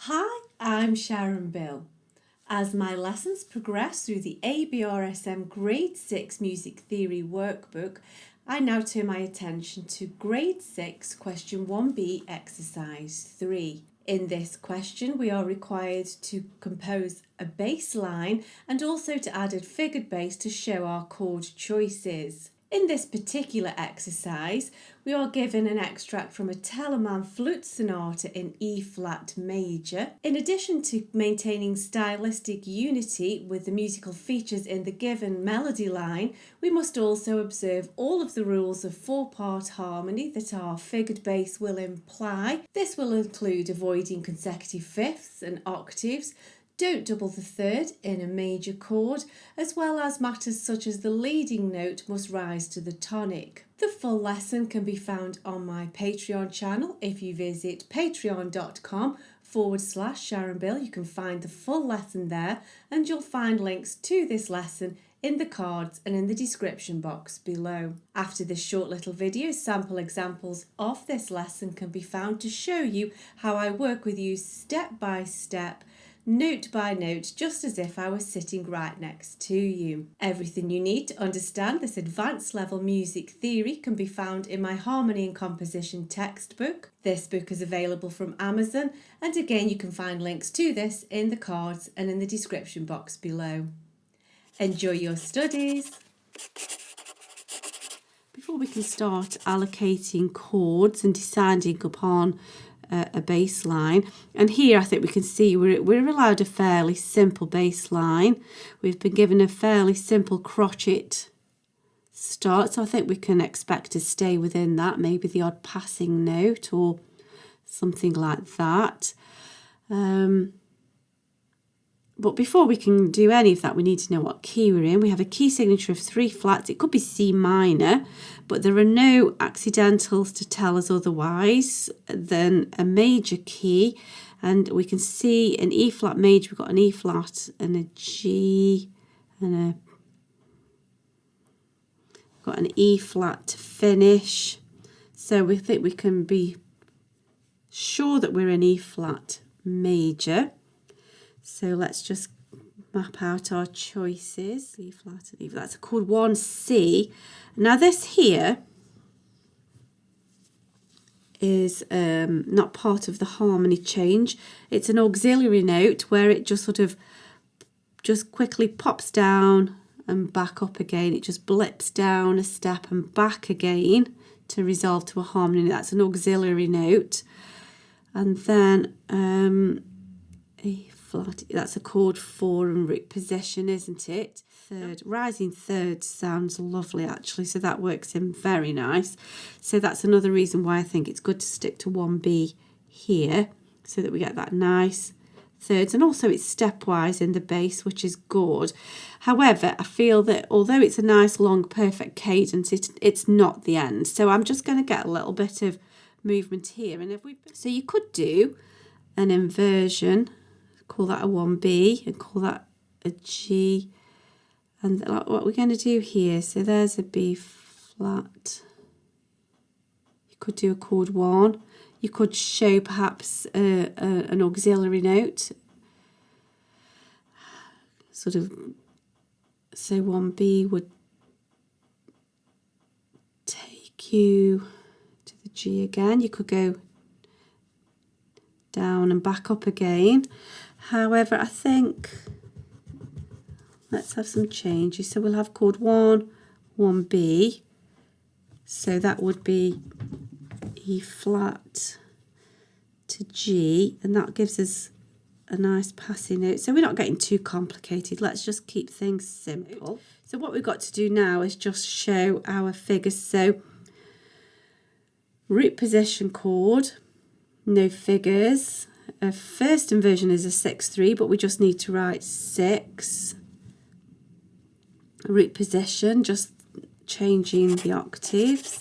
Hi, I'm Sharon Bill. As my lessons progress through the ABRSM Grade 6 Music Theory Workbook, I now turn my attention to Grade 6 Question 1b Exercise 3. In this question, we are required to compose a bass line and also to add a figured bass to show our chord choices. In this particular exercise, we are given an extract from a Telemann flute sonata in E-flat major. In addition to maintaining stylistic unity with the musical features in the given melody line, we must also observe all of the rules of four-part harmony that our figured bass will imply. This will include avoiding consecutive fifths and octaves, don't double the third in a major chord, as well as matters such as the leading note must rise to the tonic. The full lesson can be found on my Patreon channel. If you visit patreon.com/Sharon Bill, you can find the full lesson there, and you'll find links to this lesson in the cards and in the description box below. After this short little video, sample examples of this lesson can be found to show you how I work with you step by step, note by note, just as if I was sitting right next to you. Everything you need to understand this advanced level music theory can be found in my Harmony and Composition textbook. This book is available from Amazon, and again you can find links to this in the cards and in the description box below. Enjoy your studies! Before we can start allocating chords and deciding upon a bass line, and here I think we can see we're allowed a fairly simple bass line. We've been given a fairly simple crotchet start, so I think we can expect to stay within that, maybe the odd passing note or something like that. But before we can do any of that, we need to know what key we're in. We have a key signature of 3 flats. It could be C minor, but there are no accidentals to tell us otherwise than a major key. And we can see in E flat major, we've got an E flat and a G and we've got an E flat to finish. So we think we can be sure that we're in E flat major. So let's just map out our choices. E flat and E flat. That's a chord 1C. Now this here is not part of the harmony change. It's an auxiliary note where it just sort of just quickly pops down and back up again. It just blips down a step and back again to resolve to a harmony. That's an auxiliary note. And then E flat, that's a chord 4 and root position, isn't it? Third, rising third sounds lovely actually, so that works in very nice. So that's another reason why I think it's good to stick to 1B here, so that we get that nice thirds, and also it's stepwise in the bass, which is good. However, I feel that although it's a nice long perfect cadence, it's not the end. So I'm just going to get a little bit of movement here, and so you could do an inversion, call that a 1B and call that a G, and like what we're going to do here, so there's a B flat. You could do a chord 1. You could show perhaps an auxiliary note, sort of, so 1B would take you to the G again. You could go down and back up again. However, I think let's have some changes. So we'll have chord 1, 1B. So that would be E flat to G, and that gives us a nice passing note. So we're not getting too complicated. Let's just keep things simple. So what we've got to do now is just show our figures. So root position chord, no figures. First inversion is a 6-3, but we just need to write 6. Root position, just changing the octaves.